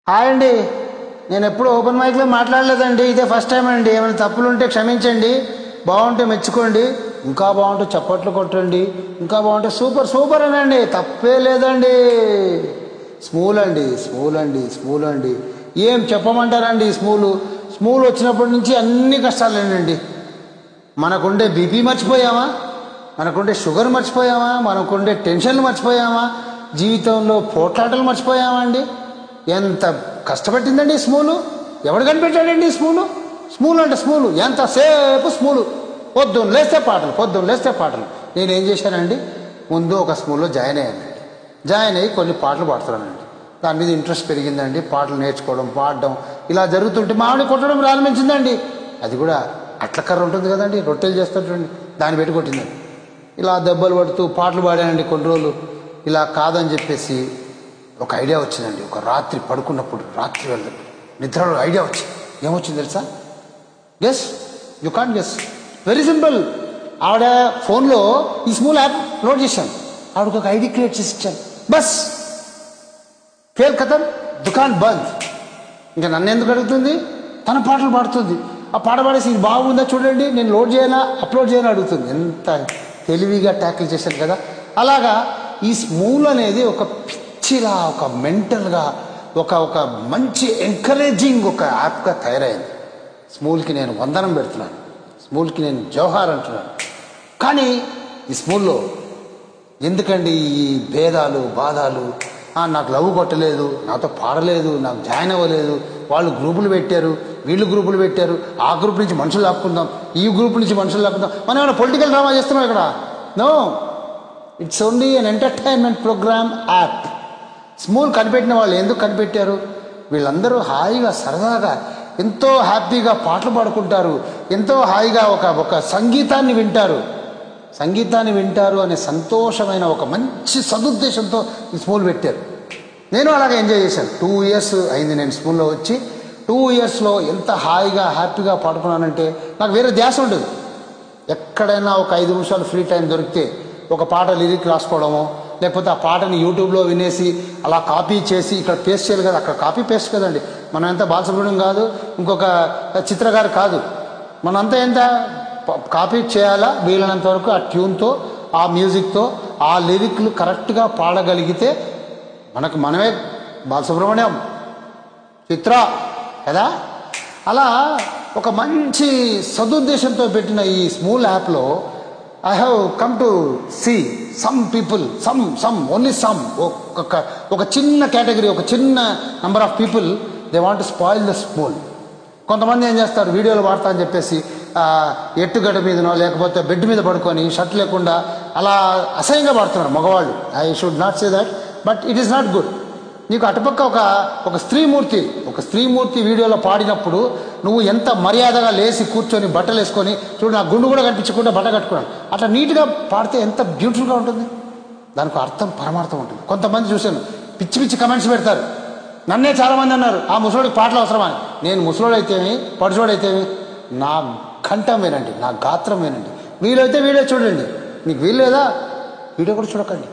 Hi అండి. నేను ఎప్పుడు ఓపెన్ మైక్లో మాట్లాడలేదండి, ఇదే ఫస్ట్ టైం అండి. ఏమైనా తప్పులు ఉంటే క్షమించండి, బాగుంటే మెచ్చుకోండి, ఇంకా బాగుంటే చప్పట్లు కొట్టండి, ఇంకా బాగుంటే సూపర్ సూపర్ అనండి, తప్పే లేదండి. స్మూల్ అండి, స్మూల్ అండి, స్మూల్ అండి. ఏం చెప్పమంటారండి? స్మూల్ వచ్చినప్పటి నుంచి అన్ని కష్టాలేనండి. మనకుండే బీపీ మర్చిపోయామా, మనకుండే షుగర్ మర్చిపోయామా, మనకుండే టెన్షన్లు మర్చిపోయామా, జీవితంలో పోట్లాటలు మర్చిపోయామా అండి? ఎంత కష్టపట్టిందండి స్మూలు. ఎవడు కనిపెట్టాడండి స్మూలు అంటే స్మూలు ఎంతసేపు స్మూలు. పొద్దున్న లేస్తే పాటలు. నేనేం చేశానండి, ముందు ఒక స్మూల్లో జాయిన్ అయ్యానండి. జాయిన్ అయ్యి కొన్ని పాటలు పాడుతున్నానండి. దాని మీద ఇంట్రెస్ట్ పెరిగిందండి. పాటలు నేర్చుకోవడం, పాడడం ఇలా జరుగుతుంటే మామిడి కొట్టడం ప్రారంభించిందండి. అది కూడా అట్లకర్ర ఉంటుంది కదండి, రొట్టెలు చేస్తుంటండి, దాన్ని పెట్టి కొట్టిందండి. ఇలా దెబ్బలు పడుతూ పాటలు పాడానండి కొన్ని రోజులు. ఇలా కాదని చెప్పేసి ఒక ఐడియా వచ్చిందండి. ఒక రాత్రి పడుకున్నప్పుడు, రాత్రి వెళ్ళి నిద్రలో ఐడియా వచ్చింది. ఏమొచ్చింది తెలుసా? Guess, you can't guess. Very simple. ఆవిడ ఫోన్లో ఈ స్మూల్ యాప్ లోడ్ చేశాను. ఆవిడకి ఒక ఐడి క్రియేట్ చేసి ఇచ్చాను. బస్ ఫేల్ కథం, దుకాన్ బంద్. ఇంకా నన్ను ఎందుకు అడుగుతుంది? తన పాటలు పాడుతుంది. ఆ పాట పాడేసి ఇది బాగుందా చూడండి, నేను లోడ్ చేయాలా అప్లోడ్ చేయాలని అడుగుతుంది. ఎంత తెలివిగా ట్యాకిల్ చేశాను కదా. అలాగా ఈ స్మూల్ అనేది ఒక పిచ్చిలా, ఒక మెంటల్గా, ఒక మంచి ఎంకరేజింగ్ ఒక యాప్గా తయారైంది. స్మూల్కి నేను వందనం పెడుతున్నాను, స్మూల్కి నేను జోహార్ అంటున్నాను. కానీ ఈ స్మూల్లో ఎందుకండి ఈ భేదాలు బాధాలు? నాకు లవ్ కొట్టలేదు, నాతో పాడలేదు, నాకు జాయిన్ అవ్వలేదు, వాళ్ళు గ్రూపులు పెట్టారు, వీళ్ళు గ్రూపులు పెట్టారు, ఆ గ్రూప్ నుంచి మనుషులు లాక్కుందాం, ఈ గ్రూప్ నుంచి మనుషులు లాక్కుందాం. మనం ఏమైనా పొలిటికల్ డ్రామా చేస్తున్నాం ఇక్కడ? No, it's only an entertainment program app. Smule కనిపెట్టిన వాళ్ళు ఎందుకు కనిపెట్టారు? వీళ్ళందరూ హాయిగా సరదాగా ఎంతో హ్యాపీగా పాటలు పాడుకుంటారు, ఎంతో హాయిగా ఒక సంగీతాన్ని వింటారు అనే సంతోషమైన ఒక మంచి సదుద్దేశంతో ఈ స్మూల్ పెట్టారు. నేను అలాగే ఎంజాయ్ చేశాను. 2 years అయింది నేను స్కూల్లో వచ్చి. 2 yearsలో ఎంత హాయిగా హ్యాపీగా పాడుకున్నానంటే నాకు వేరే ధ్యాస ఉండదు. ఎక్కడైనా ఒక 5 నిమిషాలు ఫ్రీ టైం దొరికితే ఒక పాట లిరిక్ రాసుకోవడమో, లేకపోతే ఆ పాటని యూట్యూబ్లో వినేసి అలా కాపీ చేసి ఇక్కడ పేస్ట్ చేయాలి కదా, అక్కడ కాపీ పేస్ట్ కదండి. మనం ఎంత బాలసుబ్రహ్మణ్యం కాదు, ఇంకొక చిత్రగారు కాదు, మనంతా ఎంత కాపీ చేయాలా వీలైనంత వరకు ఆ ట్యూన్తో, ఆ మ్యూజిక్తో, ఆ లిరిక్లు కరెక్ట్గా పాడగలిగితే మనమే బాలసుబ్రహ్మణ్యం, చిత్ర కదా. అలా ఒక మంచి సదుద్దేశంతో పెట్టిన ఈ స్మూల్ యాప్లో I have come to see some people, only some, ఒక చిన్న కేటగిరీ, ఒక చిన్న number of people, they want to spoil the Smule. కొంతమంది ఏం చేస్తారు, వీడియోలు వాడతా అని చెప్పేసి ఎట్టుగడ్డ మీదనో లేకపోతే బెడ్ మీద పడుకొని షర్ట్ లేకుండా అలా అసహ్యంగా పాడుతున్నారు మగవాళ్ళు. I should not say that, but it is not good. నీకు అటుపక్క ఒక స్త్రీమూర్తి వీడియోలో పాడినప్పుడు నువ్వు ఎంత మర్యాదగా లేచి కూర్చొని బట్టలు వేసుకొని, చూడు నా గుండు కూడా కనిపించకుండా బట్ట కట్టుకున్నాను, అట్లా నీట్గా పాడితే ఎంత బ్యూటిఫుల్గా ఉంటుంది. దానికి అర్థం పరమార్థం ఉంటుంది. కొంతమంది చూశాను పిచ్చి కమెంట్స్ పెడతారు. నన్నే చాలామంది అన్నారు, ఆ ముసలోడికి పాటలు అవసరమా అని. నేను ముసలోడైతేమి పడుచోడైతేమి నా కంఠం వినండి, నా గాత్రం వినండి. వీలైతే వీడియో చూడండి, మీకు వీల్లేదా వీడియో కూడా చూడకండి.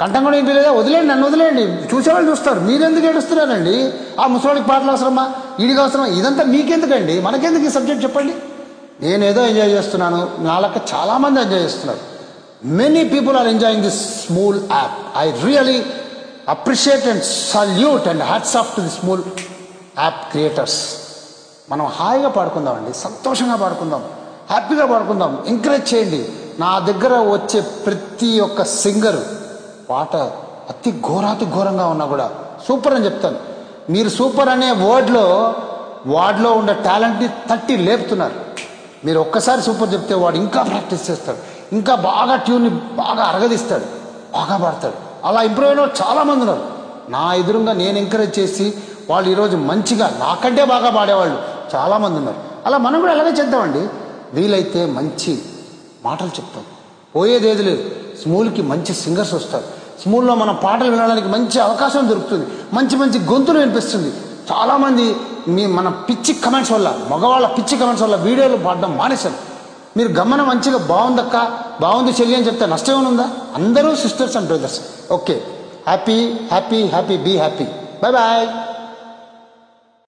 కంఠం కూడా ఏం లేదా, వదిలేండి, నన్ను వదిలేండి, చూసేవాళ్ళు చూస్తారు. మీరెందుకు ఏడుస్తున్నారండి? ఆ ముసలోడికి పాటలు అవసరమా, వీడికి అవసరమా? ఇదంతా మీకెందుకండి, మనకెందుకు ఈ సబ్జెక్ట్ చెప్పండి. నేనేదో ఎంజాయ్ చేస్తున్నాను, నా లెక్క చాలామంది ఎంజాయ్ చేస్తున్నారు. Many people are enjoying this Smule app. I really appreciate and salute and hats off to the Smule app creators. మనం హాయిగా పాడుకుందామండి, సంతోషంగా పాడుకుందాం, హ్యాపీగా పాడుకుందాం. ఎంకరేజ్ చేయండి. నా దగ్గర వచ్చే ప్రతి ఒక్క సింగరు పాట అతి ఘోరంగా ఉన్నా కూడా సూపర్ అని చెప్తాను. మీరు సూపర్ అనే వార్డ్లో ఉండే టాలెంట్ని తట్టి లేపుతున్నారు. మీరు ఒక్కసారి సూపర్ చెప్తే వాడు ఇంకా ప్రాక్టీస్ చేస్తాడు, ఇంకా బాగా ట్యూన్ని బాగా అరగదీస్తాడు, బాగా పాడతాడు. అలా ఇంప్రూవ్ అయిన వాళ్ళు చాలామంది ఉన్నారు. నా ఎదురుగా నేను ఎంకరేజ్ చేసి వాళ్ళు ఈరోజు మంచిగా నాకంటే బాగా పాడేవాళ్ళు చాలామంది ఉన్నారు. అలా మనం కూడా అలాగే చేద్దామండి. వీలైతే మంచి మాటలు చెప్తాం, పోయేదేది లేదు. స్మూల్కి మంచి సింగర్స్ వస్తారు. స్మూల్లో మన పాటలు వినడానికి మంచి అవకాశం దొరుకుతుంది, మంచి గొంతులు వినిపిస్తుంది. చాలామంది మన పిచ్చి కమెంట్స్ వల్ల, మగవాళ్ళ పిచ్చి కమెంట్స్ వల్ల వీడియోలు పాడడం మానేశారు. మీరు గమనం మంచిగా బాగుందక్క, బాగుంది చెల్లి అని చెప్తే నష్టం ఏముందా? అందరూ sisters and brothers. Okay, happy, be happy. Bye.